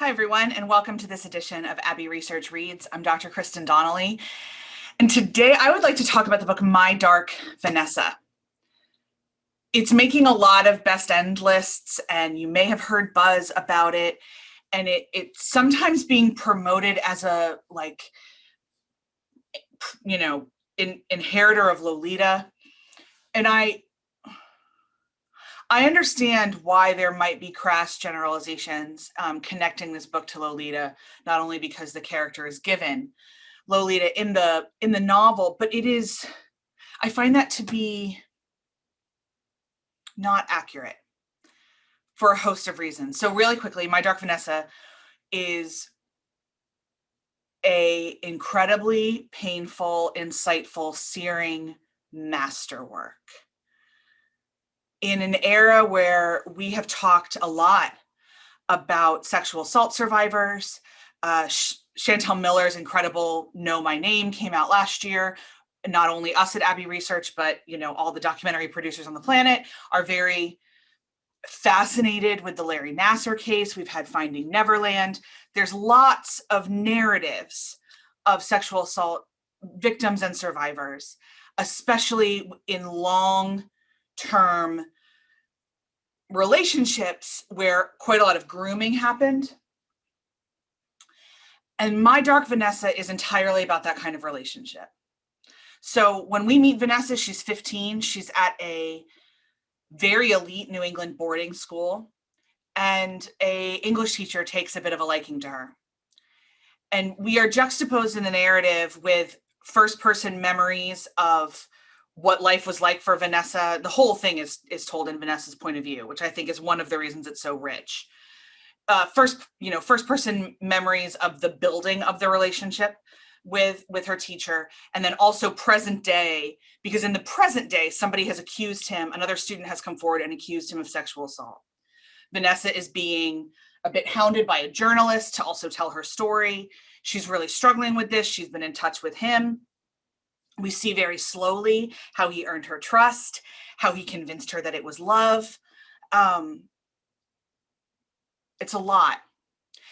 Hi, everyone, and welcome to this edition of Abbey Research Reads. I'm Dr. Kristen Donnelly, and today I would like to talk about the book My Dark Vanessa. It's making a lot of best end lists, and you may have heard buzz about it, and it's sometimes being promoted as a, inheritor of Lolita, and I understand why there might be crass generalizations connecting this book to Lolita, not only because the character is given Lolita in the novel, but I find that to be not accurate for a host of reasons. So really quickly, My Dark Vanessa is a incredibly painful, insightful, searing masterwork in an era where we have talked a lot about sexual assault survivors. Chantel Miller's incredible Know My Name came out last year. Not only us at Abbey Research, but all the documentary producers on the planet are very fascinated with the Larry Nassar case. We've had Finding Neverland. There's lots of narratives of sexual assault victims and survivors, especially in long-term relationships where quite a lot of grooming happened. And My Dark Vanessa is entirely about that kind of relationship. So when we meet Vanessa, she's 15. She's at a very elite New England boarding school, and an English teacher takes a bit of a liking to her. And we are juxtaposed in the narrative with first-person memories of what life was like for Vanessa. The whole thing is told in Vanessa's point of view, which I think is one of the reasons it's so rich. First-person memories of the building of the relationship with her teacher, and then also present day, because in the present day, somebody has accused him, another student has come forward and accused him of sexual assault. Vanessa is being a bit hounded by a journalist to also tell her story. She's really struggling with this. She's been in touch with him. We see very slowly how he earned her trust, how he convinced her that it was love. It's a lot.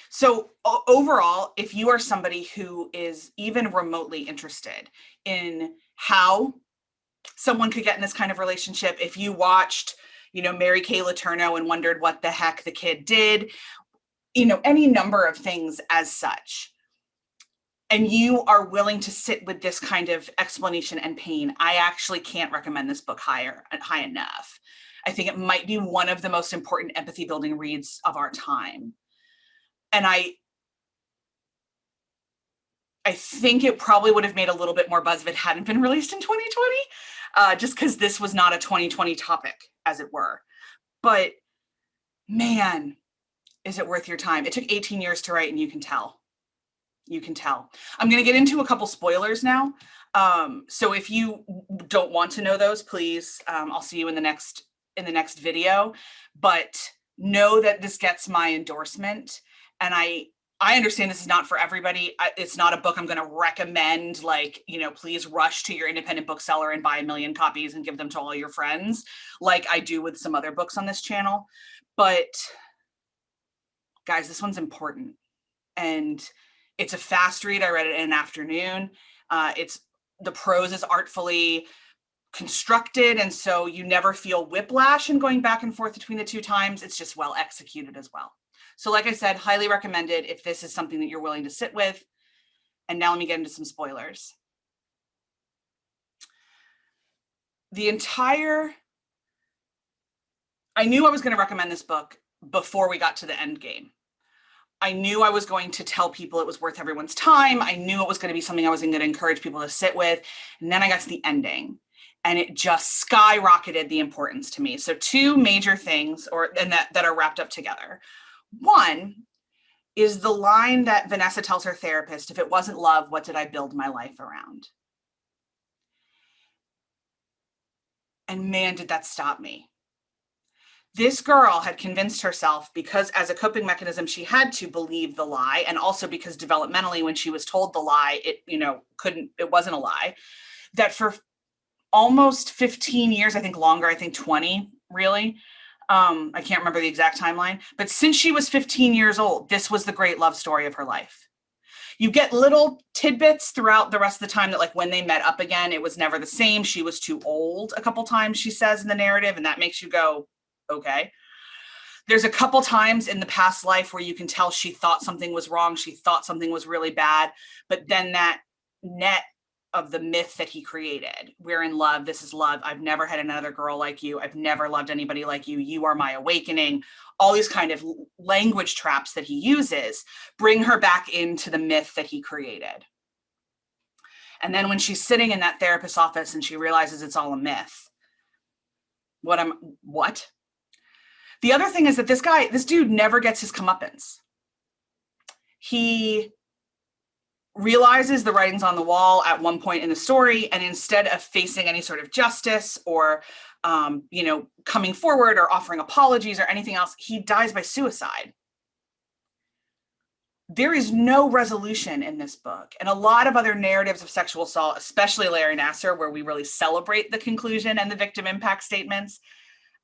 So overall, if you are somebody who is even remotely interested in how someone could get in this kind of relationship, if you watched, Mary Kay Letourneau and wondered what the heck the kid did, any number of things as such, and you are willing to sit with this kind of explanation and pain, I actually can't recommend this book high enough. I think it might be one of the most important empathy building reads of our time. And I think it probably would have made a little bit more buzz if it hadn't been released in 2020, just because this was not a 2020 topic, as it were. But man, is it worth your time? It took 18 years to write, and you can tell. You can tell. I'm going to get into a couple spoilers now. So if you don't want to know those, please, I'll see you in the next video. But know that this gets my endorsement. And I understand this is not for everybody. It's not a book I'm going to recommend, please rush to your independent bookseller and buy 1 million copies and give them to all your friends, like I do with some other books on this channel. But guys, this one's important. And it's a fast read. I read it in an afternoon. The prose is artfully constructed, and so you never feel whiplash in going back and forth between the two times. It's just well executed as well. So like I said, highly recommended if this is something that you're willing to sit with. And now let me get into some spoilers. I knew I was going to recommend this book before we got to the end game. I knew I was going to tell people it was worth everyone's time. I knew it was going to be something I was going to encourage people to sit with. And then I got to the ending, and it just skyrocketed the importance to me. So two major things that are wrapped up together. One is the line that Vanessa tells her therapist, "If it wasn't love, what did I build my life around?" And man, did that stop me. This girl had convinced herself, because as a coping mechanism, she had to believe the lie, and also because developmentally, when she was told the lie, it wasn't a lie, that for almost 15 years, I think longer, I think 20 really, I can't remember the exact timeline, but since she was 15 years old, this was the great love story of her life. You get little tidbits throughout the rest of the time that, like, when they met up again, it was never the same. She was too old a couple times, she says in the narrative, and that makes you go, okay. There's a couple times in the past life where you can tell she thought something was wrong. She thought something was really bad, but then that net of the myth that he created. We're in love. This is love. I've never had another girl like you. I've never loved anybody like you. You are my awakening. All these kind of language traps that he uses bring her back into the myth that he created. And then when she's sitting in that therapist's office and she realizes it's all a myth, what? The other thing is that this dude never gets his comeuppance. He realizes the writing's on the wall at one point in the story, and instead of facing any sort of justice or coming forward or offering apologies or anything else, he dies by suicide. There is no resolution in this book. And a lot of other narratives of sexual assault, especially Larry Nassar, where we really celebrate the conclusion and the victim impact statements,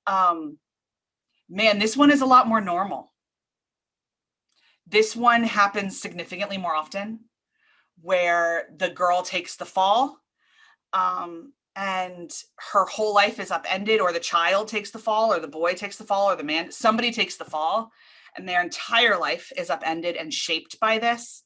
man, this one is a lot more normal. This one happens significantly more often, where the girl takes the fall and her whole life is upended, or the child takes the fall, or the boy takes the fall, or the man, somebody takes the fall, and their entire life is upended and shaped by this.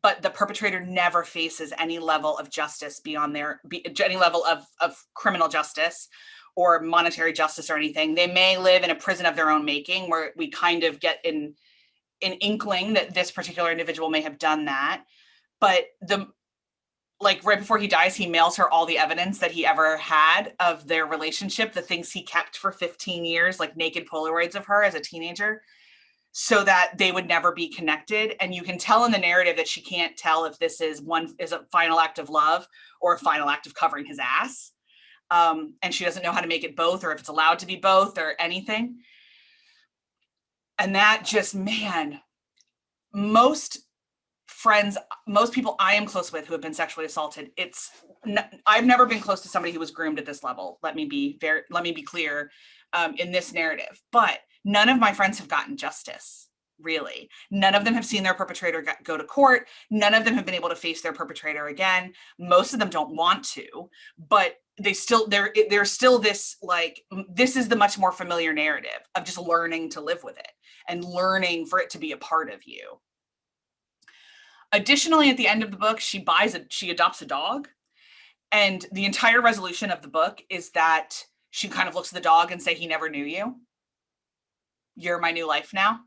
But the perpetrator never faces any level of justice beyond any level of criminal justice or monetary justice or anything. They may live in a prison of their own making, where we kind of get an inkling that this particular individual may have done that. But right before he dies, he mails her all the evidence that he ever had of their relationship, the things he kept for 15 years, like naked Polaroids of her as a teenager, so that they would never be connected. And you can tell in the narrative that she can't tell if this is a final act of love or a final act of covering his ass. And she doesn't know how to make it both, or if it's allowed to be both or anything. And that just, man, most people I am close with who have been sexually assaulted, I've never been close to somebody who was groomed at this level. Let me be clear in this narrative, but none of my friends have gotten justice, really. None of them have seen their perpetrator go to court. None of them have been able to face their perpetrator again. Most of them don't want to, but there's still this, like, this is the much more familiar narrative of just learning to live with it and learning for it to be a part of you. Additionally, at the end of the book, she adopts a dog. And the entire resolution of the book is that she kind of looks at the dog and say, he never knew you. You're my new life now.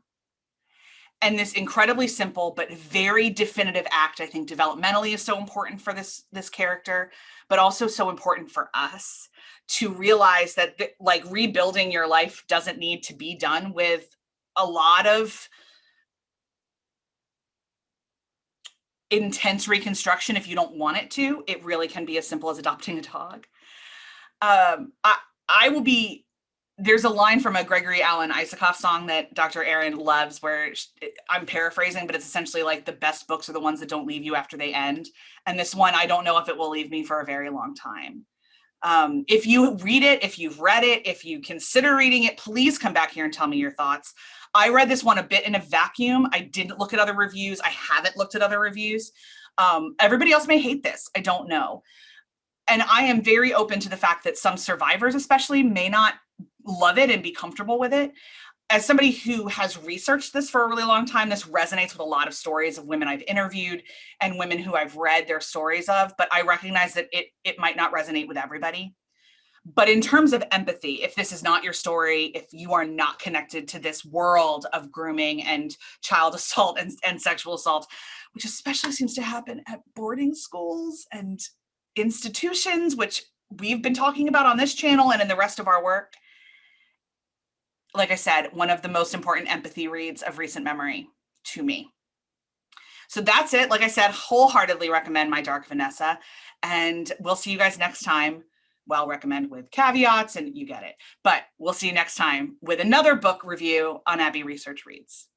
And this incredibly simple but very definitive act, I think developmentally is so important for this character, but also so important for us to realize that like rebuilding your life doesn't need to be done with a lot of intense reconstruction if you don't want it to. It really can be as simple as adopting a dog. There's a line from a Gregory Alan Isakov song that Dr. Aaron loves where I'm paraphrasing, but it's essentially like the best books are the ones that don't leave you after they end. And this one, I don't know if it will leave me for a very long time. If you read it, if you've read it, if you consider reading it, please come back here and tell me your thoughts. I read this one a bit in a vacuum. I didn't look at other reviews. I haven't looked at other reviews. Everybody else may hate this. I don't know. And I am very open to the fact that some survivors especially may not love it and be comfortable with it. As somebody who has researched this for a really long time, this resonates with a lot of stories of women I've interviewed and women who I've read their stories of, but I recognize that it might not resonate with everybody. But in terms of empathy, if this is not your story, if you are not connected to this world of grooming and child assault and sexual assault, which especially seems to happen at boarding schools and institutions, which we've been talking about on this channel and in the rest of our work, like I said, one of the most important empathy reads of recent memory to me. So that's it. Like I said, wholeheartedly recommend My Dark Vanessa, and we'll see you guys next time. Well, recommend with caveats and you get it, but we'll see you next time with another book review on Abbey Research Reads.